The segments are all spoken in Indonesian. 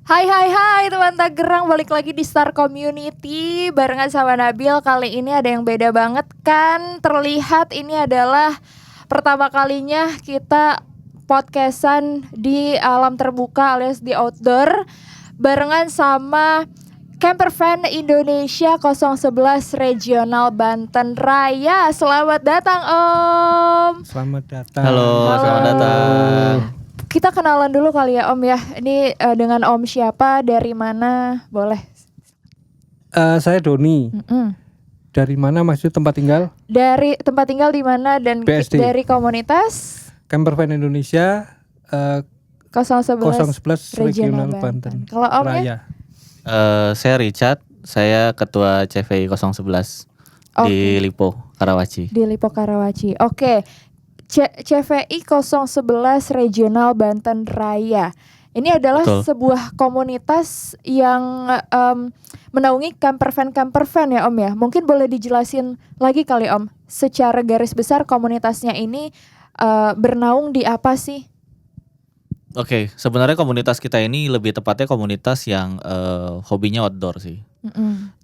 Hai teman Tangerang, balik lagi di Star Community barengan sama Nabil. Kali ini ada yang beda banget kan. Terlihat ini adalah pertama kalinya kita podcastan di alam terbuka alias di outdoor barengan sama Camper Van Indonesia 011 Regional Banten Raya. Selamat datang Om. Selamat datang. Halo. Selamat datang. Kita kenalan dulu kali ya Om ya. Ini dengan Om siapa, dari mana, boleh? Saya Doni. Dari mana maksud tempat tinggal? Dari tempat tinggal di mana dan BSD. dari komunitas Camper Van Indonesia 011 011 Regional Banten. Banten Kalau Om ya? Raya. Saya Richard, saya ketua CVI 011 di Lipo, Karawaci. Di Lipo Karawaci. Oke. CVI 011 Regional Banten Raya. Ini adalah sebuah komunitas yang menaungi camper van ya Om ya. Mungkin boleh dijelasin lagi kali Om, secara garis besar komunitasnya ini bernaung di apa sih? Oke, sebenarnya komunitas kita ini lebih tepatnya komunitas yang hobinya outdoor sih.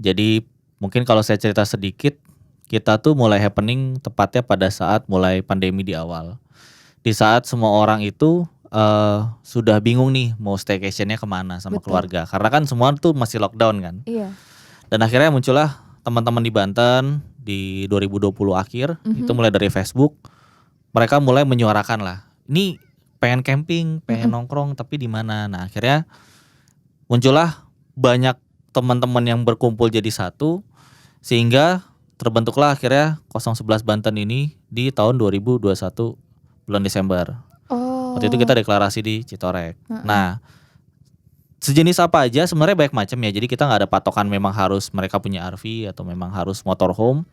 Jadi mungkin kalau saya cerita sedikit, kita tuh mulai happening tepatnya pada saat mulai pandemi di awal. Di saat semua orang itu sudah bingung nih mau staycationnya kemana sama keluarga. Karena kan semua tuh masih lockdown kan. Iya. Dan akhirnya muncullah teman-teman di Banten di 2020 akhir. Itu mulai dari Facebook. Mereka mulai menyuarakan lah. Ini pengen camping, pengen nongkrong tapi di mana. Nah akhirnya muncullah banyak teman-teman yang berkumpul jadi satu. Sehingga terbentuklah akhirnya 011 Banten ini di tahun 2021 bulan Desember. Waktu itu kita deklarasi di Citorek. Nah, sejenis apa aja sebenarnya banyak macam ya. Jadi kita nggak ada patokan memang harus mereka punya RV atau memang harus motorhome.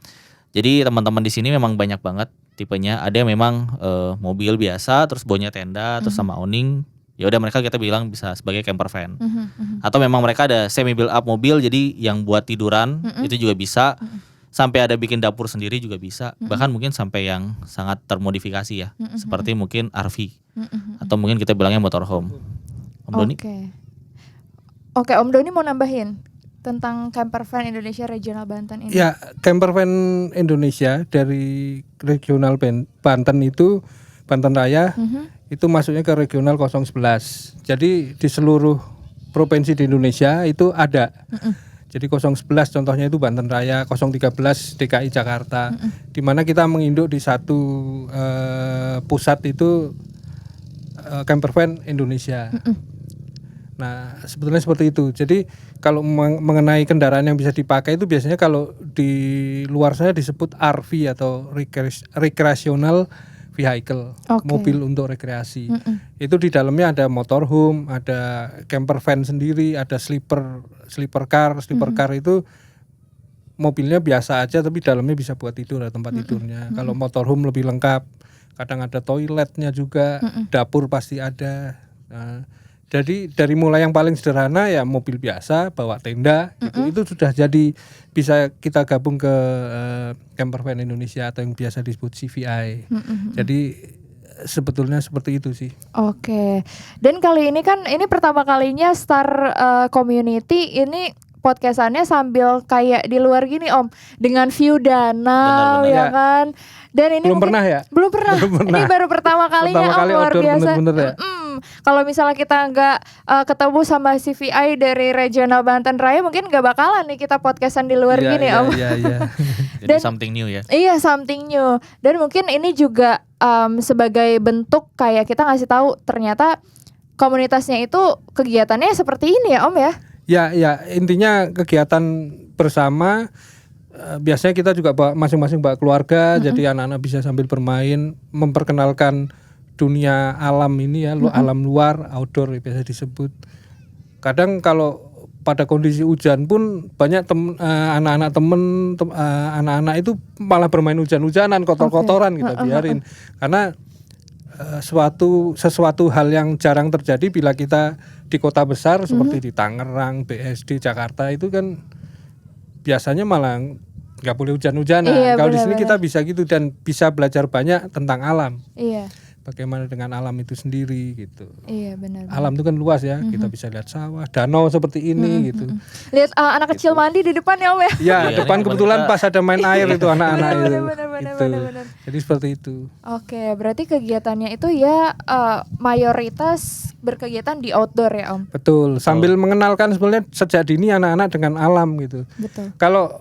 Jadi teman-teman di sini memang banyak banget tipenya. Ada yang memang mobil biasa, terus bawanya tenda, terus sama awning. Ya udah mereka kita bilang bisa sebagai camper van. Atau memang mereka ada semi build up mobil, jadi yang buat tiduran itu juga bisa. Sampai ada bikin dapur sendiri juga bisa. Bahkan mungkin sampai yang sangat termodifikasi ya. Seperti mungkin RV. Atau mungkin kita bilangnya motorhome. Om Doni? Oke, Om Doni mau nambahin tentang Camper Van Indonesia Regional Banten ini? Ya, Camper Van Indonesia dari Regional Banten itu, Banten Raya, itu masuknya ke Regional 011. Jadi di seluruh provinsi di Indonesia itu ada. Jadi 011 contohnya itu Banten Raya, 013 DKI Jakarta, di mana kita menginduk di satu pusat itu Camper Van Indonesia. Nah sebetulnya seperti itu. Jadi kalau mengenai kendaraan yang bisa dipakai itu biasanya kalau di luar sana disebut RV atau recreational vehicle, mobil untuk rekreasi. Itu di dalamnya ada motorhome, ada camper van sendiri, ada sleeper car. Sleeper car itu mobilnya biasa aja tapi dalamnya bisa buat tidur, ada tempat tidurnya. Kalau motorhome lebih lengkap, kadang ada toiletnya juga, dapur pasti ada. Nah, jadi dari mulai yang paling sederhana ya mobil biasa, bawa tenda, itu sudah jadi bisa kita gabung ke Camper Van Indonesia atau yang biasa disebut CVI. Jadi sebetulnya seperti itu sih. Oke. Dan kali ini kan ini pertama kalinya Star Community ini podcastannya sambil kayak di luar gini Om, dengan view danau. Benar-benar. Ya kan. Dan ini Belum pernah ya? Belum pernah. Ini baru pertama kalinya Pertama kali Om, luar outdoor biasa. bener-bener ya? Kalau misalnya kita nggak ketemu sama CVI dari Regional Banten Raya, mungkin nggak bakalan nih kita podcastan di luar gini Om. Iya. Jadi something new ya. Iya, something new. Dan mungkin ini juga sebagai bentuk kayak kita ngasih tahu ternyata komunitasnya itu kegiatannya seperti ini ya Om ya. Ya intinya kegiatan bersama. Biasanya kita juga masing-masing bawa keluarga, jadi anak-anak bisa sambil bermain, memperkenalkan dunia alam ini ya, alam luar, outdoor biasa disebut. Kadang kalau pada kondisi hujan pun banyak anak-anak itu malah bermain hujan-hujanan, kotor-kotoran kita biarin. Karena sesuatu hal yang jarang terjadi bila kita di kota besar seperti di Tangerang, BSD, Jakarta itu kan biasanya malah nggak boleh hujan-hujanan. Kalau di sini kita bisa gitu dan bisa belajar banyak tentang alam. Iya. bagaimana dengan alam itu sendiri gitu. Iya benar. Alam itu kan luas ya, kita bisa lihat sawah, danau seperti ini gitu. Lihat anak kecil mandi di depan ya Om ya. Ya, Iya, depan ini kebetulan pas ada main air itu anak-anak itu. Gitu. Benar. Jadi seperti itu. Oke, berarti kegiatannya itu ya mayoritas berkegiatan di outdoor ya Om. Betul, sambil mengenalkan sebenarnya sejak dini anak-anak dengan alam gitu. Betul. Kalau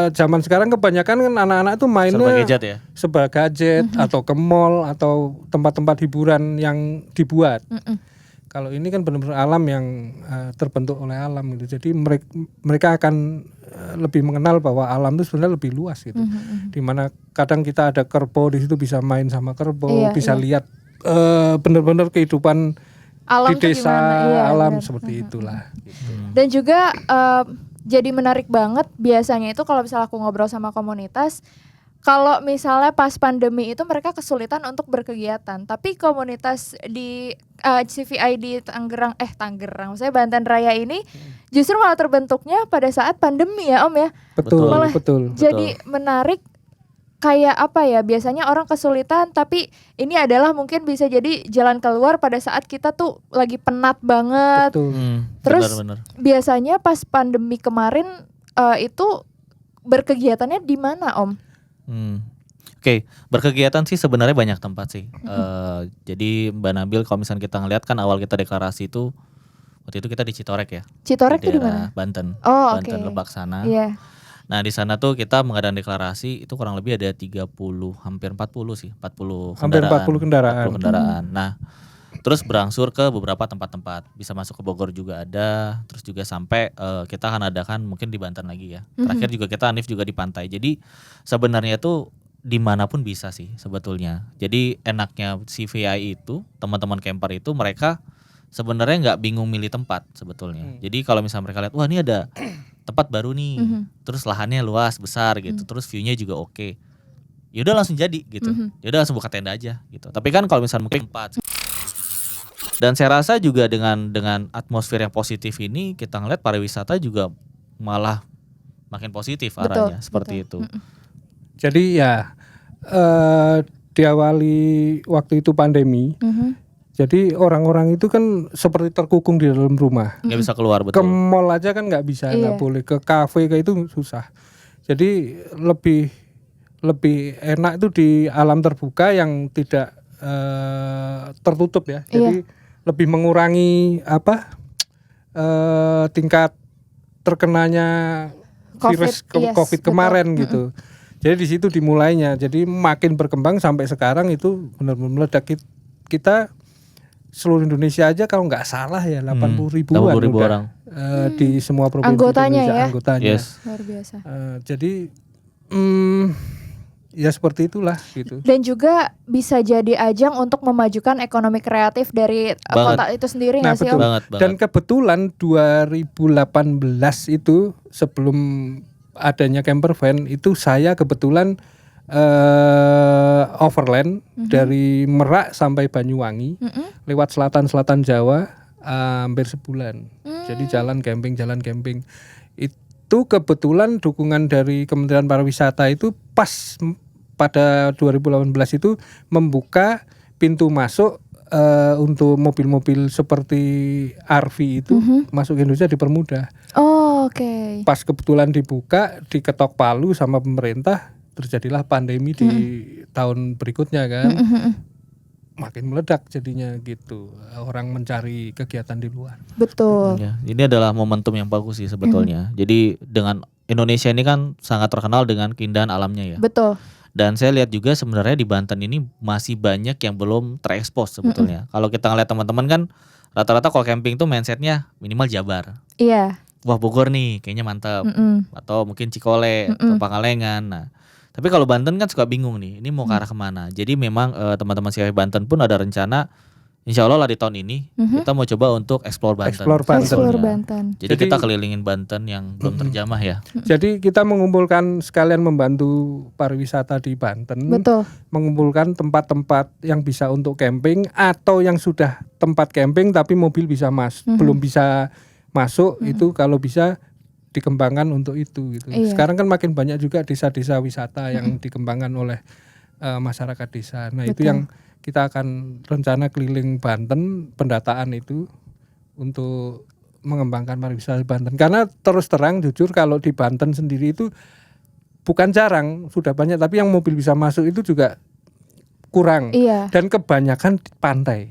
zaman sekarang kebanyakan kan anak-anak tuh mainnya Serba gadget ya. serba gadget atau ke mall atau tempat-tempat hiburan yang dibuat. Kalau ini kan benar-benar alam yang terbentuk oleh alam gitu. Jadi mereka akan lebih mengenal bahwa alam itu sebenarnya lebih luas gitu. Dimana kadang kita ada kerbau di situ bisa main sama kerbau, bisa lihat benar-benar kehidupan Alam di tuh desa gimana? Iya, alam benar. seperti itulah. Gitu. Dan juga jadi menarik banget biasanya itu kalau misalnya aku ngobrol sama komunitas, kalau misalnya pas pandemi itu mereka kesulitan untuk berkegiatan, tapi komunitas di CVI di Tangerang, maksudnya Banten Raya ini justru malah terbentuknya pada saat pandemi ya Om ya. Betul, Malah betul. Jadi menarik. Kayak apa ya, biasanya orang kesulitan tapi ini adalah mungkin bisa jadi jalan keluar pada saat kita tuh lagi penat banget. Betul. Terus Benar. biasanya pas pandemi kemarin itu berkegiatannya di mana Om? Oke, berkegiatan sih sebenarnya banyak tempat sih. Jadi Mbak Nabil kalau misalnya kita ngeliat kan awal kita deklarasi itu waktu itu kita di Citorek ya. Citorek di tuh di daerah mana? Banten. Oh, Banten oke. Lebak sana. Iya. Nah, di sana tuh kita mengadakan deklarasi itu kurang lebih ada 30 hampir 40 sih, 40 Hampir 40 kendaraan. 40 kendaraan. Nah, terus berangsur ke beberapa tempat-tempat. Bisa masuk ke Bogor juga ada, terus juga sampai kita akan adakan mungkin di Banten lagi ya. Terakhir juga kita Anif juga di pantai. Jadi sebenarnya tuh dimanapun bisa sih sebetulnya. Jadi enaknya CVI itu teman-teman camper itu mereka sebenarnya nggak bingung milih tempat sebetulnya. Jadi kalau misalnya mereka lihat wah ini ada tempat baru nih, terus lahannya luas besar gitu, terus viewnya juga oke. Ya udah langsung jadi gitu. Ya udah langsung buka tenda aja gitu. Tapi kan kalau misalnya mungkin tempat. Dan saya rasa juga dengan atmosfer yang positif ini kita ngeliat pariwisata juga malah makin positif arahnya seperti itu. Jadi ya diawali waktu itu pandemi. Jadi orang-orang itu kan seperti terkukung di dalam rumah. Nggak bisa keluar Ke betul. mall aja kan nggak bisa, nggak boleh ke kafe kayak itu susah. Jadi lebih enak itu di alam terbuka yang tidak tertutup ya. Jadi lebih mengurangi tingkat terkenanya virus COVID kemarin gitu. Jadi di situ dimulainya. Jadi makin berkembang sampai sekarang itu benar-benar meledak. Kita seluruh Indonesia aja kalau nggak salah ya 80 ribuan 80 ribu orang. Di semua provinsi Anggotanya Indonesia ya? anggotanya. Yes. Luar biasa. Jadi ya seperti itulah gitu. Dan juga bisa jadi ajang untuk memajukan ekonomi kreatif dari kota itu sendiri nggak sih Om? Banget. Dan kebetulan 2018 itu sebelum adanya camper van itu saya kebetulan overland dari Merak sampai Banyuwangi lewat selatan Jawa hampir sebulan. Jadi jalan camping itu kebetulan dukungan dari Kementerian Pariwisata itu pas pada 2018 itu membuka pintu masuk untuk mobil-mobil seperti RV itu masuk ke Indonesia dipermudah. Oh, oke. Pas kebetulan dibuka, diketok palu sama pemerintah, terjadilah pandemi di tahun berikutnya kan. Makin meledak jadinya gitu. Orang mencari kegiatan di luar. Betul. Ya, ini adalah momentum yang bagus sih sebetulnya. Jadi dengan Indonesia ini kan sangat terkenal dengan keindahan alamnya ya. Betul. Dan saya lihat juga sebenarnya di Banten ini masih banyak yang belum terekspos sebetulnya. Kalau kita ngeliat teman-teman kan rata-rata kalau camping tuh mindsetnya minimal Jabar. Iya. Wah Bogor nih kayaknya mantap. Atau mungkin Cikole atau Pangalengan. Nah, tapi kalau Banten kan suka bingung nih, ini mau ke arah kemana. Jadi memang teman-teman CVI Banten pun ada rencana insya Allah lah di tahun ini kita mau coba untuk explore Banten. Explore Banten. Explore Banten. Jadi kita kelilingin Banten yang belum terjamah ya. Jadi kita mengumpulkan sekalian membantu pariwisata di Banten. Betul. Mengumpulkan tempat-tempat yang bisa untuk camping atau yang sudah tempat camping tapi mobil bisa belum bisa masuk itu kalau bisa dikembangkan untuk itu gitu. Iya. Sekarang kan makin banyak juga desa-desa wisata yang dikembangkan oleh masyarakat desa. Nah, itu yang kita akan rencana keliling Banten pendataan itu untuk mengembangkan pariwisata Banten. Karena terus terang jujur kalau di Banten sendiri itu bukan jarang, sudah banyak, tapi yang mobil bisa masuk itu juga kurang. Iya. Dan kebanyakan di pantai.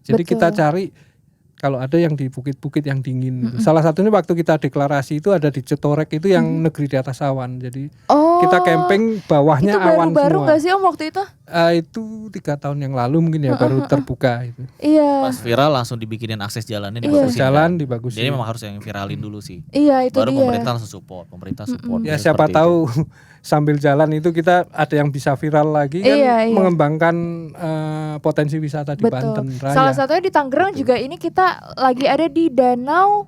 Jadi Betul. kita cari kalau ada yang di bukit-bukit yang dingin. Salah satunya waktu kita deklarasi itu ada di Cetorek itu yang negeri di atas awan. Jadi Oh. kita camping bawahnya itu awan baru-baru semua. nggak sih Om waktu itu? Itu 3 tahun yang lalu mungkin ya baru terbuka itu. Iya. Pas viral langsung dibikinin akses jalannya Iya. dibagusin. Jalan kan. dibagusin. Jadi memang harus yang viralin dulu sih. Iya itu Baru dia. pemerintah langsung support, pemerintah support. Ya Bisa siapa seperti tahu sambil jalan itu kita ada yang bisa viral lagi kan, Iya, iya. mengembangkan potensi wisata di Betul. Banten Raya. Salah satunya di Tangerang juga ini kita lagi ada di Danau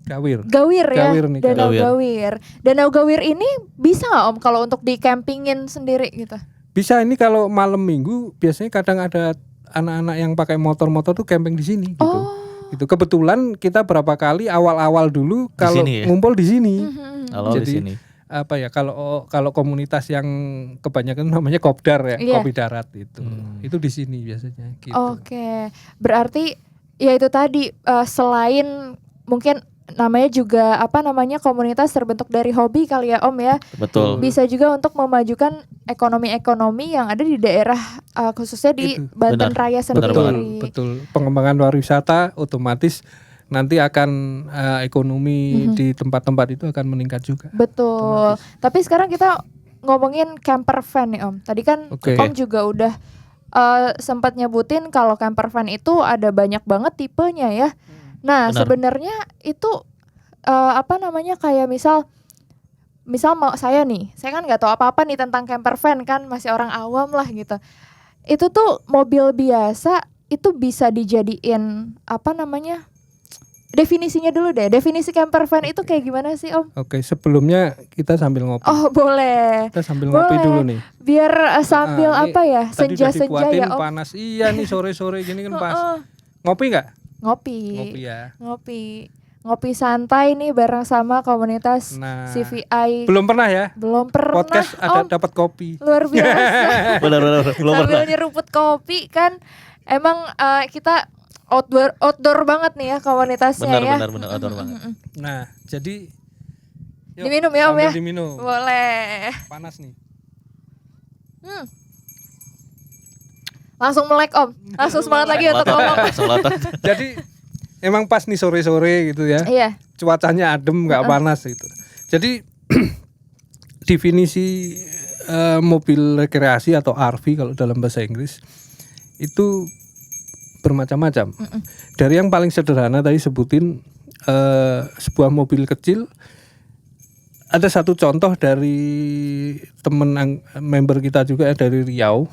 Gawir. Gawir ya. Gawir nih, Danau Gawir. Gawir. Danau Gawir ini bisa nggak Om kalau untuk di campingin sendiri gitu? Bisa, ini kalau malam minggu biasanya kadang ada anak-anak yang pakai motor-motor tuh camping di sini gitu. Oh. Gitu. Kebetulan kita berapa kali awal-awal dulu kalau sini ya? ngumpul di sini. Kalau di Jadi, sini. Apa ya, kalau komunitas yang kebanyakan namanya kopdar ya, Iya. kopi darat itu. Itu di sini biasanya gitu. Oke. Berarti ya itu tadi selain mungkin namanya juga apa namanya komunitas terbentuk dari hobi kali ya Om ya. Betul. Bisa juga untuk memajukan ekonomi-ekonomi yang ada di daerah khususnya di Itu. Banten Benar. Raya Benar sendiri. banget. Betul. Pengembangan pariwisata otomatis nanti akan ekonomi di tempat-tempat itu akan meningkat juga. Betul. Tapi sekarang kita ngomongin camper van nih Om. Tadi kan Oke. Om juga udah sempat nyebutin kalau camper van itu ada banyak banget tipenya ya. Nah, Benar. sebenarnya itu apa namanya kayak misal mau saya nih, saya kan nggak tahu apa-apa nih tentang camper van kan, masih orang awam lah gitu. Itu tuh mobil biasa itu bisa dijadiin apa namanya? Definisinya dulu deh. Definisi camper van itu kayak gimana sih Om? Oke, sebelumnya kita sambil ngopi. Oh, boleh. Kita sambil ngopi Boleh. dulu nih. Biar sambil Ini apa ya? Tadi udah Senja-senja dibuatin ya Om. panas. Iya nih sore-sore gini kan pas. Heeh. Ngopi nggak? Ngopi. Ngopi ya. Ngopi santai nih bareng sama komunitas Nah, CVI. belum pernah ya? Belum pernah Podcast ada Om. dapat kopi. Luar biasa. Benar belum Sambil pernah. nyeruput kopi kan. Emang kita outdoor banget nih ya komunitasnya ya. Benar outdoor banget. Nah, jadi yuk, Diminum ya Om sambil ya. Diminum. Boleh. Panas nih. Langsung melek Om. Langsung semangat lagi untuk ngomong. Langsung lotot. Jadi emang pas nih sore-sore gitu ya. Iya. Cuacanya adem, nggak panas gitu. Jadi definisi mobil rekreasi atau RV kalau dalam bahasa Inggris itu bermacam-macam. Dari yang paling sederhana tadi sebutin sebuah mobil kecil. Ada satu contoh dari temen member kita juga ya, dari Riau.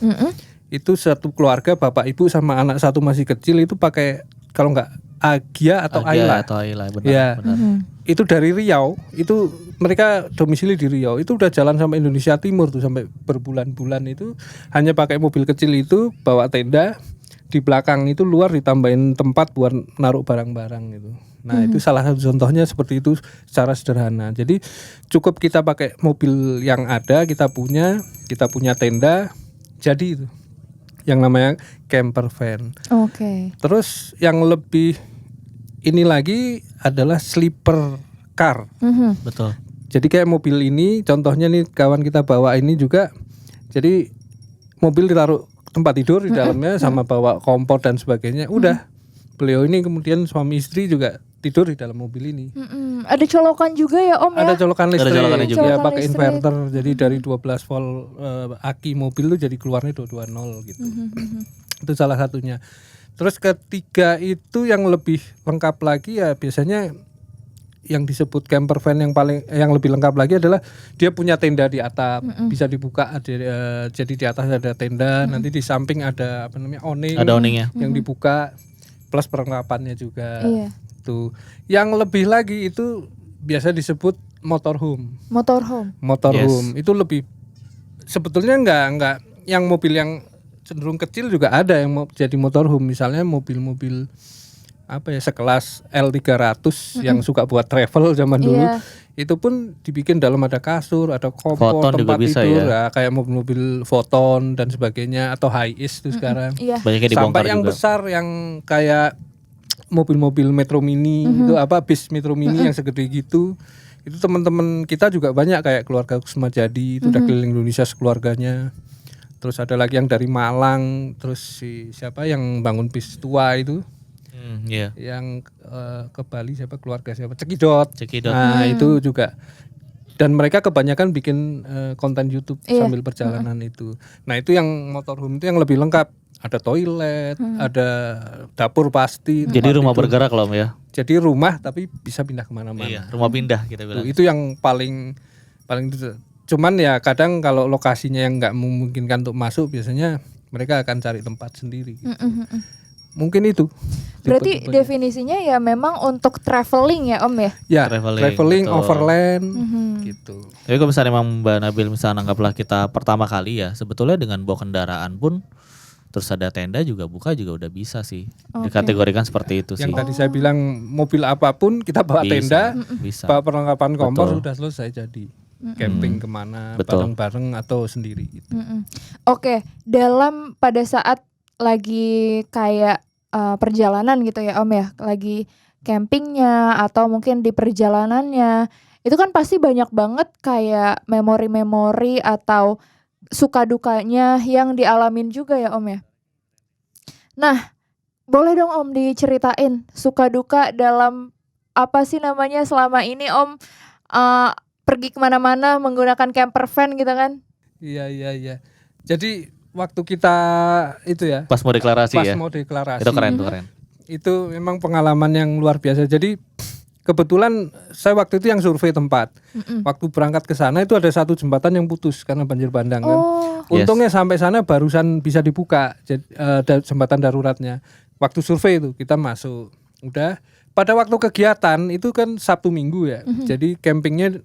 Itu satu keluarga, bapak ibu sama anak satu masih kecil itu pakai kalau nggak Agia atau Ayla. Atau Ayla, benar. Ya. Benar. Itu dari Riau, itu mereka domisili di Riau. Itu udah jalan sampai Indonesia Timur tuh sampai berbulan-bulan itu hanya pakai mobil kecil itu, bawa tenda, di belakang itu luar ditambahin tempat buat naruh barang-barang gitu. Nah, itu salah satu contohnya seperti itu secara sederhana. Jadi cukup kita pakai mobil yang ada, kita punya tenda, jadi itu yang namanya camper van. Oke. Terus yang lebih ini lagi adalah sleeper car. Betul. Jadi kayak mobil ini, contohnya nih kawan kita bawa ini juga. Jadi mobil ditaruh tempat tidur di dalamnya sama bawa kompor dan sebagainya. Udah. Beliau ini kemudian suami istri juga tidur di dalam mobil ini. Ada colokan juga ya Om ya? Ada colokan listrik. colokannya juga. Ya, Colokan pakai listrik. inverter. Jadi dari 12 volt aki mobil tuh jadi keluarnya 220 gitu. Itu salah satunya. Terus ketiga itu yang lebih lengkap lagi ya biasanya yang disebut camper van yang lebih lengkap lagi adalah dia punya tenda di atap, bisa dibuka jadi di atas ada tenda, nanti di samping ada apa namanya awning. Ada awningnya. Yang dibuka plus perlengkapannya juga. Iya. Tuh. Yang lebih lagi itu biasa disebut motorhome. Motorhome. Motorhome itu lebih sebetulnya enggak yang mobil yang cenderung kecil juga ada yang mau jadi motorhome, misalnya mobil-mobil apa ya sekelas L300 yang suka buat travel zaman dulu. Iya. Itu pun dibikin dalam ada kasur, ada kompor, Foton juga tempat bisa tidur, ya. kayak mobil-mobil Foton dan sebagainya atau Hiace itu sekarang. Iya. Banyak yang dibongkar Sampai yang juga. besar yang kayak mobil-mobil Metro Mini itu apa bis Metro Mini yang segede gitu. Itu teman-teman kita juga banyak kayak keluarga Kusuma Jadi itu udah keliling Indonesia sekeluarganya. Terus ada lagi yang dari Malang, terus siapa yang bangun bis tua itu Iya. yang ke Bali siapa keluarga siapa Cekidot. Cekidot. Nah, itu juga. Dan mereka kebanyakan bikin konten YouTube Iya. sambil perjalanan itu. Nah, itu yang motorhome itu yang lebih lengkap. Ada toilet, ada dapur pasti. Jadi tempat rumah tidur. bergerak loh Om ya. Jadi rumah tapi bisa pindah kemana-mana. Iya, rumah pindah kita bilang. Itu yang paling cuman ya kadang kalau lokasinya yang nggak memungkinkan untuk masuk biasanya mereka akan cari tempat sendiri gitu. Mungkin itu. Berarti tipe-tipenya. definisinya ya memang untuk traveling ya Om ya. ya traveling, betul. overland gitu. Tapi kalau misalnya memang Mbak Nabil misalnya anggaplah kita pertama kali ya, sebetulnya dengan bawa kendaraan pun terus ada tenda juga buka juga udah bisa sih. Oke. Dikategorikan seperti itu Yang sih. tadi saya bilang mobil apapun kita bawa tenda, Bisa. bawa perlengkapan kompor Betul. sudah selesai jadi. Camping kemana Betul. bareng-bareng atau sendiri gitu. Oke, dalam pada saat lagi kayak perjalanan gitu ya Om ya, lagi campingnya atau mungkin di perjalanannya, itu kan pasti banyak banget kayak memori-memori atau suka dukanya yang dialamin juga ya Om ya. Nah, boleh dong Om diceritain suka duka dalam apa sih namanya selama ini Om pergi kemana-mana menggunakan camper van gitu kan? Iya. Jadi waktu kita itu ya Pas mau deklarasi pas ya. mau deklarasi Itu keren tuh keren. itu memang pengalaman yang luar biasa. Jadi kebetulan saya waktu itu yang survei tempat. Waktu berangkat ke sana itu ada satu jembatan yang putus karena banjir bandang kan. Oh, Untungnya sampai sana barusan bisa dibuka jembatan daruratnya. Waktu survei itu kita masuk. Udah pada waktu kegiatan itu kan Sabtu Minggu ya. Jadi campingnya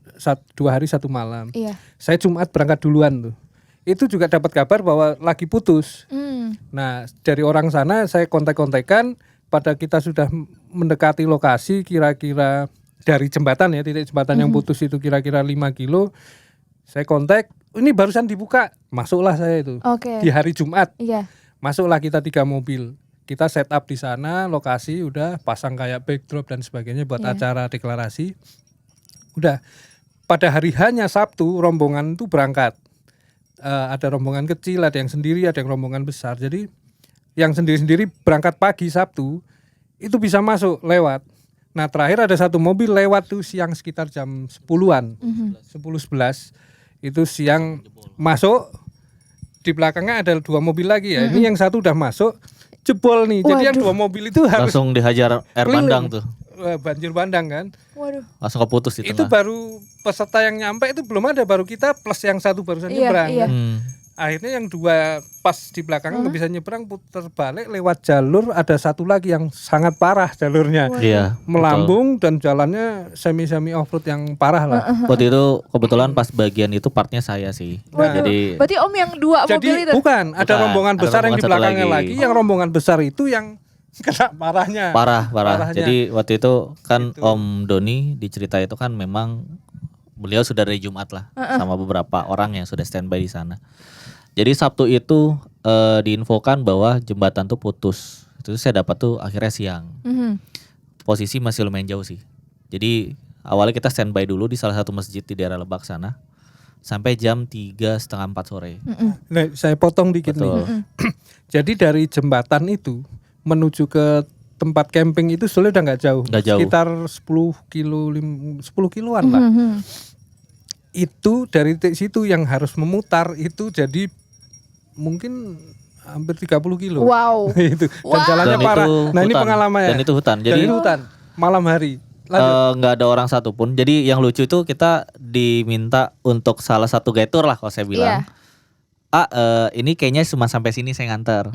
2 hari 1 malam. iya. Saya Jumat berangkat duluan tuh. Itu juga dapat kabar bahwa lagi putus. Nah, dari orang sana saya kontak-kontakan pada kita sudah mendekati lokasi kira-kira dari jembatan ya, titik jembatan yang putus itu kira-kira 5 kilo. Saya kontak, ini barusan dibuka. Masuklah saya itu. Oke. Di hari Jumat. Iya. Masuklah kita 3 mobil. Kita set up di sana, lokasi udah pasang kayak backdrop dan sebagainya buat Iya. acara deklarasi. Udah. Pada hari hanya Sabtu rombongan itu berangkat. Ada rombongan kecil, ada yang sendiri, ada yang rombongan besar. Jadi yang sendiri-sendiri berangkat pagi Sabtu itu bisa masuk lewat. Nah, terakhir ada satu mobil lewat tuh siang sekitar jam 10-an. 10-11 itu siang masuk. Di belakangnya ada 2 mobil lagi ya. Ini yang satu udah masuk jebol nih. Jadi yang 2 mobil itu harus Langsung dihajar air keliling. bandang tuh. Banjir bandang kan. Waduh. Langsung keputus di Itu tengah. baru peserta yang nyampe itu belum ada, baru kita plus yang satu barusan Iya, nyebrang. iya. Akhirnya yang 2 pas di belakang nggak bisa nyebrang, putar balik lewat jalur, ada satu lagi yang sangat parah jalurnya. Iya. Melambung dan jalannya semi off-road yang parah lah. betul. Waktu itu kebetulan pas bagian itu partnya saya sih. Waduh. Jadi Berarti Om yang 2 Jadi mobil itu. bukan, ada Bukan, rombongan ada besar yang rombongan di satu belakangnya lagi. lagi. Yang rombongan besar itu yang kena parahnya. parah. Parahnya. Jadi waktu itu kan Gitu. Om Doni di cerita itu kan memang beliau sudah dari Jumat lah sama beberapa orang yang sudah standby di sana. Jadi Sabtu itu diinfokan bahwa jembatan tuh putus. Itu saya dapat tuh akhirnya siang. Posisi masih lumayan jauh sih. Jadi awalnya kita standby dulu di salah satu masjid di daerah Lebak sana sampai jam 3:30-4 sore. Nah, saya potong dikit Betul. nih. Jadi dari jembatan itu menuju ke tempat camping itu sebenarnya udah nggak jauh. Nggak jauh. Sekitar 10 kiloan lah. Itu dari titik situ yang harus memutar itu jadi mungkin hampir 30 kilo. Wow. Itu. Dan Wow. jalannya Dan parah. itu Nah, ini hutan. pengalamannya. Dan itu hutan. Dan Jadi itu hutan. Malam hari. Lanjut. nggak ada orang satupun. Jadi yang lucu itu kita diminta untuk salah satu guide tour lah kalau saya bilang. Ini kayaknya cuma sampai sini saya nganter.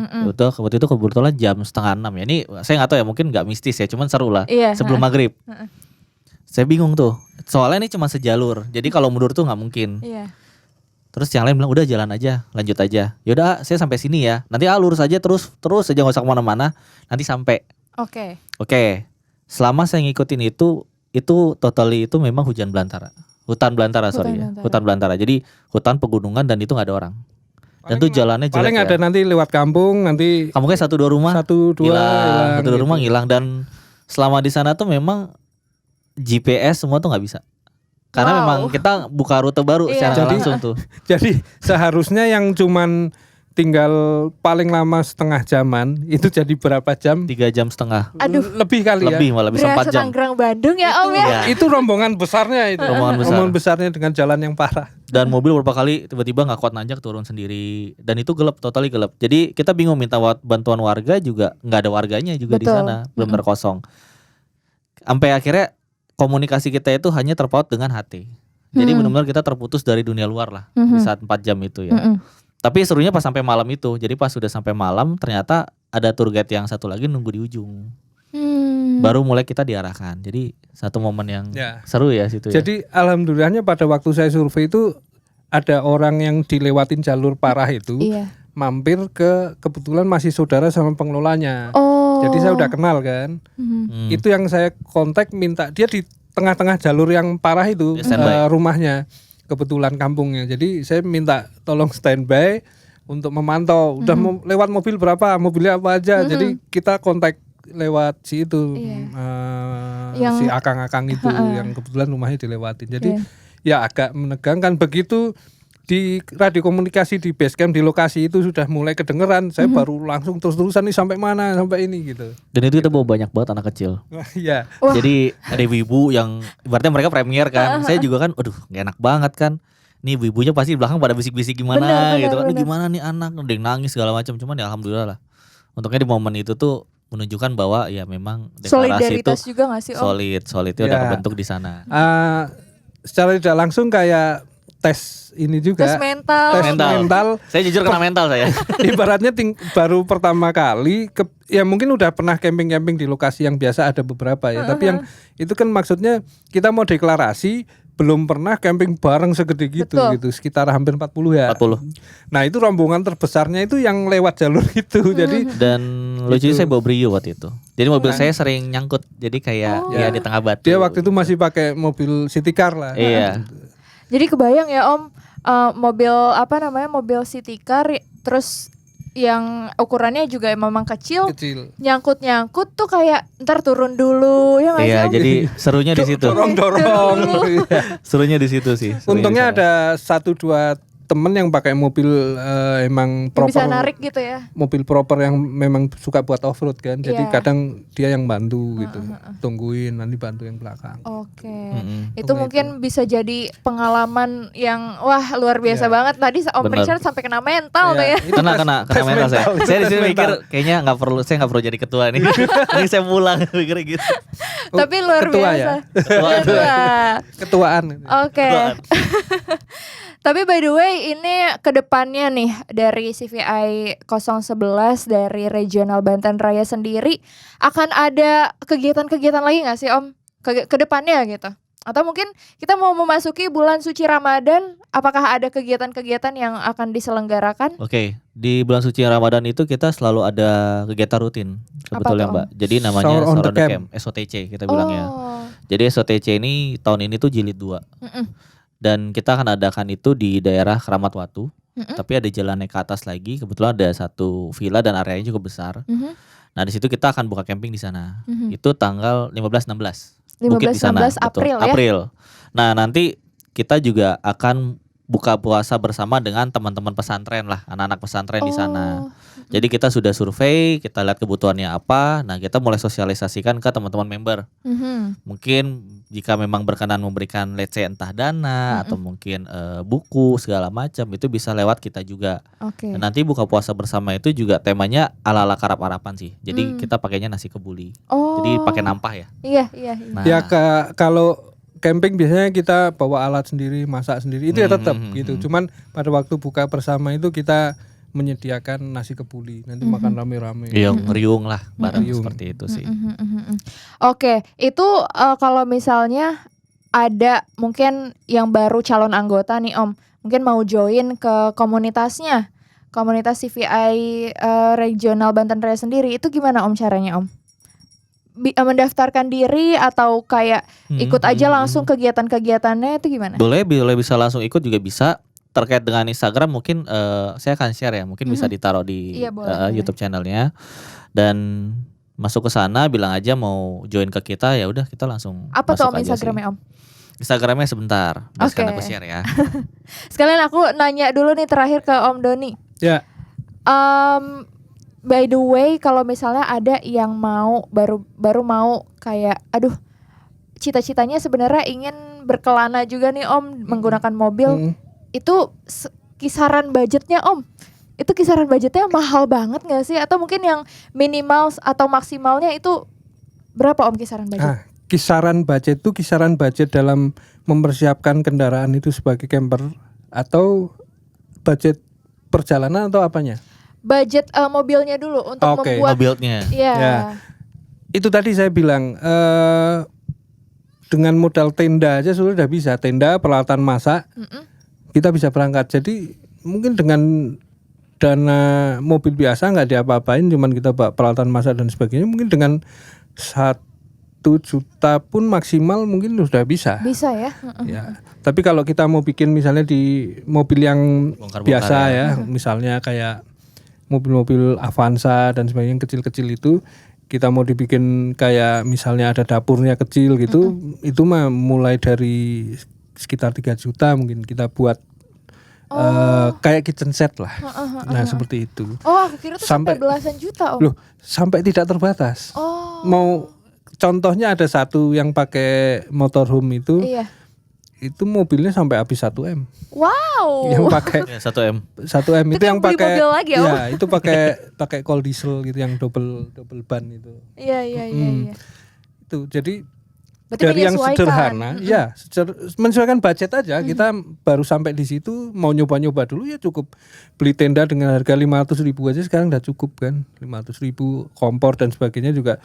Waktu itu kebetulan jam 5:30 ya. Ini saya nggak tahu ya, mungkin nggak mistis ya, cuman seru lah. Iya, Sebelum maghrib. Saya bingung tuh. Soalnya ini cuma sejalur. Jadi kalau mundur tuh nggak mungkin. Iya. Terus yang lain bilang udah jalan aja, lanjut aja. Yaudah, saya sampai sini ya. Nanti lurus aja terus aja nggak usah kemana-mana. Nanti sampai. Oke. Oke, selama saya ngikutin itu totally itu memang hutan belantara, hutan belantara. Jadi hutan pegunungan dan itu nggak ada orang. Dan tuh jalannya jelek paling ya. ada nanti lewat kampung nanti Kampungnya 1-2 rumah, satu dua hilang, 1-2 rumah gitu. ngilang. Dan selama di sana tuh memang GPS semua tuh nggak bisa. Karena Wow. memang kita buka rute baru Iya. secara Jadi- langsung tuh. Jadi seharusnya yang cuman tinggal paling lama setengah jaman itu jadi berapa jam? 3 jam setengah. Aduh. Lebih kali ya. Lebih malah bisa 4 Berasa jam. Tangerang Bandung ya Om ya. Iya. Itu rombongan besarnya itu. Rombongan besar. Besarnya dengan jalan yang parah. Dan mobil beberapa kali tiba-tiba nggak kuat nanjak turun sendiri. Dan itu gelap, totally gelap. Jadi kita bingung minta bantuan warga juga nggak ada warganya juga di Betul. sana, benar-benar kosong. Sampai akhirnya komunikasi kita itu hanya terpaut dengan HT. Jadi benar-benar kita terputus dari dunia luar lah di saat 4 jam itu ya. Tapi serunya pas sampai malam itu. Jadi pas sudah sampai malam ternyata ada tour guide yang satu lagi nunggu di ujung. Baru mulai kita diarahkan. Jadi satu momen yang Ya. seru ya situ ya. Jadi alhamdulillahnya pada waktu saya survei itu ada orang yang dilewatin jalur parah itu Iya. mampir kebetulan masih saudara sama pengelolanya. Oh. Jadi saya udah kenal kan. Itu yang saya kontak minta dia di tengah-tengah jalur yang parah itu Dia standby. rumahnya. Kebetulan kampungnya. Jadi saya minta tolong standby untuk memantau. Udah lewat mobil berapa, mobilnya apa aja. Jadi kita kontak lewat si itu Yang- si akang-akang itu yang kebetulan rumahnya dilewatin. Jadi Iya. ya agak menegangkan. Begitu di radio komunikasi di base camp di lokasi itu sudah mulai kedengeran, saya baru langsung terus-terusan nih sampai mana, sampai ini gitu. Dan itu kita bawa banyak banget anak kecil. Iya. Wah. Jadi ada ibu-ibu yang ibaratnya mereka premier kan. Saya juga kan aduh gak enak banget kan. Nih ibu-ibunya pasti di belakang pada bisik-bisik gimana Benar, gitu kan. Ini benar. gimana nih anak udah nangis segala macam. Cuman ya alhamdulillah lah. Untungnya di momen itu tuh menunjukkan bahwa ya memang deklarasi itu Solidaritas juga gak sih Om? solid itu udah Ya. kebentuk di sana. Secara tidak langsung kayak tes ini juga. Tes mental. Tes mental. Saya jujur kena mental saya. Ibaratnya baru pertama kali ya mungkin udah pernah camping-camping di lokasi yang biasa ada beberapa ya. Tapi yang itu kan maksudnya kita mau deklarasi belum pernah camping bareng segede gitu Betul. gitu sekitar hampir 40 ya. 40. Nah, itu rombongan terbesarnya itu yang lewat jalur itu. Jadi Dan lucunya Gitu. saya bawa Brio waktu itu. Jadi mobil saya sering nyangkut. Jadi kayak ya di tengah batu. dia waktu itu masih pakai mobil city car lah. Iya. Jadi kebayang ya Om, mobil apa namanya, mobil city car terus yang ukurannya juga memang kecil, Kecil. nyangkut tuh kayak ntar turun dulu ya nggak sih Iya, Om? jadi serunya di situ. Dorong-dorong. Serunya di situ sih. serunya Untungnya di sana. ada 1-2 temen yang pakai mobil emang Yang bisa proper, narik gitu ya. mobil proper yang memang suka buat off road kan. Jadi Iya. kadang dia yang bantu gitu, tungguin nanti bantu yang belakang. Oke. Mm-mm. Itu mungkin bisa jadi pengalaman yang wah luar biasa Iya. banget. Tadi Om Bener. Richard sampai kena mental tuh Iya, ya. itu kena tes mental saya. mental, itu Saya di tes sini mikir mental. kayaknya saya nggak perlu jadi ketua nih. Ini saya pulang mikirnya gitu. Tapi luar ketua biasa. ya? Ketua. Ketuaan. Oke. Tapi by the way ini kedepannya nih dari CVI 011 dari Regional Banten Raya sendiri akan ada kegiatan-kegiatan lagi gak sih Om? Kedepannya gitu. Atau mungkin kita mau memasuki bulan suci Ramadan, apakah ada kegiatan-kegiatan yang akan diselenggarakan? Oke, di bulan suci Ramadan itu kita selalu ada kegiatan rutin sebetulnya tuh, Om? Mbak. Jadi namanya Sahur on Sahur the on the Camp. Camp, SOTC kita bilangnya. Oh. Jadi SOTC ini tahun ini tuh jilid 2. Mm-mm. Dan kita akan adakan itu di daerah Keramat Watu. Mm-mm. Tapi ada jalannya ke atas lagi. Kebetulan ada satu villa dan areanya cukup besar. Mhm. Nah, di situ kita akan buka camping di sana. Mhm. Itu tanggal 15-16. Bukit di sana. 15-16 betul. April ya? April. Nah, nanti kita juga akan buka puasa bersama dengan teman-teman pesantren lah, anak-anak pesantren di sana. Oh. Jadi kita sudah survei, kita lihat kebutuhannya apa. Nah, kita mulai sosialisasikan ke teman-teman member. Mhm. Mungkin jika memang berkenan memberikan let's say entah dana atau mungkin buku segala macam itu bisa lewat kita juga. Oke. Dan nanti buka puasa bersama itu juga temanya ala-ala karap-arapan sih. Jadi kita pakainya nasi kebuli. Oh. Jadi pakai nampah ya. Iya, iya. Nah, Ya kalau camping biasanya kita bawa alat sendiri, masak sendiri. Itu ya tetap gitu. Cuman pada waktu buka bersama itu kita menyediakan nasi kebuli. Nanti makan rame-rame. iya, ngeriung lah bareng Ngeriung. seperti itu sih. Oke, itu kalau misalnya ada mungkin yang baru calon anggota nih Om, mungkin mau join ke komunitasnya, komunitas CVI Regional Banten Raya sendiri, itu gimana Om caranya Om? mendaftarkan diri atau kayak ikut aja langsung kegiatan-kegiatannya itu gimana? Boleh bisa langsung ikut juga bisa. Terkait dengan Instagram mungkin saya akan share ya, mungkin bisa ditaruh di Iya, boleh. YouTube channelnya dan masuk ke sana bilang aja mau join ke kita, ya udah kita langsung Apa tuh masuk Om aja Instagramnya sih. Om? Instagramnya sebentar, biasanya Oke. aku share ya. Sekalian aku nanya dulu nih terakhir ke Om Doni. Ya, By the way, kalau misalnya ada yang mau baru mau kayak, aduh, cita-citanya sebenarnya ingin berkelana juga nih Om menggunakan mobil, itu kisaran budgetnya Om, itu kisaran budgetnya mahal banget nggak sih? Atau mungkin yang minimal atau maksimalnya itu berapa Om kisaran budget? kisaran budget dalam mempersiapkan kendaraan itu sebagai camper atau budget perjalanan atau apanya? Budget mobilnya dulu untuk Oke. membuat. Mobilnya. Iya. Ya. Itu tadi saya bilang dengan modal tenda aja sudah bisa, tenda, peralatan masak, kita bisa berangkat. Jadi mungkin dengan dana mobil biasa nggak diapa-apain, cuman kita bawa peralatan masak dan sebagainya, mungkin dengan 1 juta pun maksimal mungkin sudah bisa. Bisa ya. Ya. Tapi kalau kita mau bikin misalnya di mobil yang Bongkar-bongkar biasa ya, misalnya kayak mobil-mobil Avanza dan sebagainya yang kecil-kecil itu, kita mau dibikin kayak misalnya ada dapurnya kecil gitu, itu mah mulai dari sekitar 3 juta mungkin kita buat kayak kitchen set lah. Nah seperti itu. Oh, aku kira tuh sampai belasan juta Om. Loh, sampai tidak terbatas. Oh. Mau contohnya ada satu yang pakai motorhome itu, Iya. itu mobilnya sampai habis 1 M. Wow. Yang pakai Ya, 1 M. 1 M itu yang beli pakai, mobil lagi, Om. ya itu pakai cold diesel gitu yang double ban itu. Iya. Itu jadi Berarti dari yang menyesuaikan. sederhana, ya menyesuaikan budget aja. Kita baru sampai di situ, mau nyoba-nyoba dulu ya cukup beli tenda dengan harga 500.000 aja sekarang udah cukup kan, 500.000, kompor dan sebagainya juga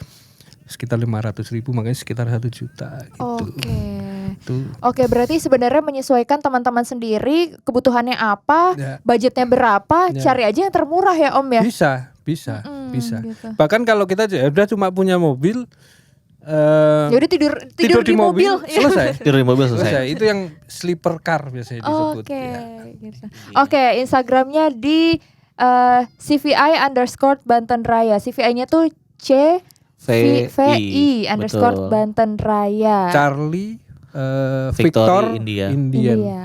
sekitar 500.000, makanya sekitar 1 juta gitu. Oke, berarti sebenarnya menyesuaikan teman-teman sendiri kebutuhannya apa, Ya. budgetnya berapa, cari aja yang termurah ya Om ya. Bisa. Gitu. Bahkan kalau kita udah cuma punya mobil, Jadi tidur di mobil. selesai. Tidur di mobil selesai. Selesai. Itu yang sleeper car biasanya disebut. Oke, Ya. gitu. Oke, Instagramnya di CVI_Banten Raya. CVI-nya tuh CVI betul. Banten Raya. Charlie, Victor, Victor, India. Indian. Iya.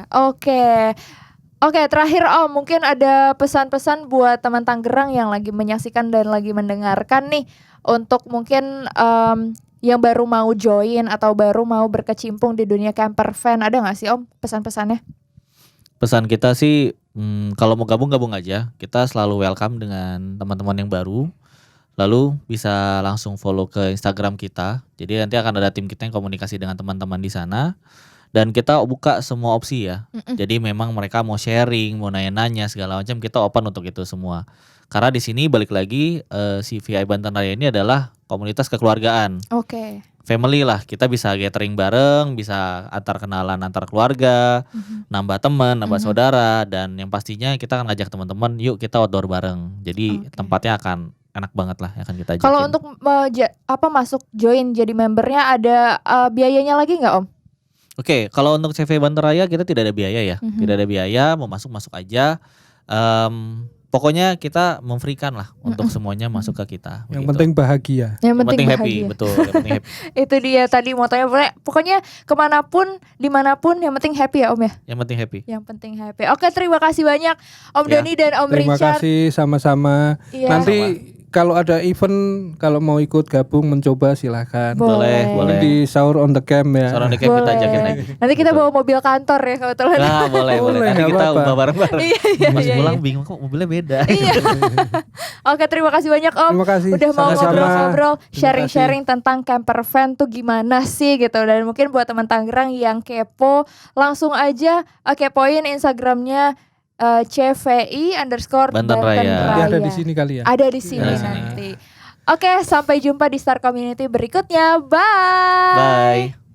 Oke, terakhir Om, mungkin ada pesan-pesan buat teman Tangerang yang lagi menyaksikan dan lagi mendengarkan nih, untuk mungkin yang baru mau join atau baru mau berkecimpung di dunia camper van, ada nggak sih Om pesan-pesannya? Pesan kita sih kalau mau gabung aja. Kita selalu welcome dengan teman-teman yang baru. Lalu bisa langsung follow ke Instagram kita. Jadi nanti akan ada tim kita yang komunikasi dengan teman-teman di sana. Dan kita buka semua opsi ya. Jadi memang mereka mau sharing, mau nanya-nanya segala macam, kita open untuk itu semua. Karena di sini balik lagi CVI Banten Raya ini adalah komunitas kekeluargaan. Oke. Family lah, kita bisa gathering bareng, bisa antar kenalan antar keluarga, nambah teman, nambah saudara, dan yang pastinya kita akan ngajak teman-teman, yuk kita outdoor bareng. Jadi tempatnya akan enak banget lah yang akan kita ajakin. Kalau untuk masuk join jadi membernya ada biayanya lagi nggak Om? Oke, kalau untuk CV Banten Raya kita tidak ada biaya ya, tidak ada biaya, mau masuk aja. Pokoknya kita memfreekan lah untuk semuanya masuk ke kita. Yang begitu. penting bahagia. Yang penting happy, bahagia. betul. Yang penting happy. Itu dia tadi motonya, pokoknya kemanapun, dimanapun, yang penting happy ya Om ya. Yang penting happy. Yang penting happy. Oke, terima kasih banyak Om Ya. Doni dan Om Terima Richard. kasih sama-sama. Iya. Nanti kalau ada event, kalau mau ikut gabung mencoba silahkan. Boleh. Di sahur on the camp ya. Seorang di camp kita ajakin lagi. Nanti kita bawa mobil kantor ya kebetulan. Nah, boleh. Boleh, Nanti nggak kita apa-apa. ubah bareng-bareng. Iya, Pas iya, pulang bingung kok mobilnya beda. Iya. Oke, terima kasih banyak Om. Terima kasih. Udah mau Sama-sama. ngobrol-ngobrol, Terima sharing-sharing tentang camper van tuh gimana sih gitu. Dan mungkin buat teman Tangerang yang kepo, langsung aja kepoin Instagramnya CVI_Banten Raya. Nanti ada di sini kali ya. Ada di sini Ya. nanti. Oke, sampai jumpa di Star Community berikutnya. Bye. Bye.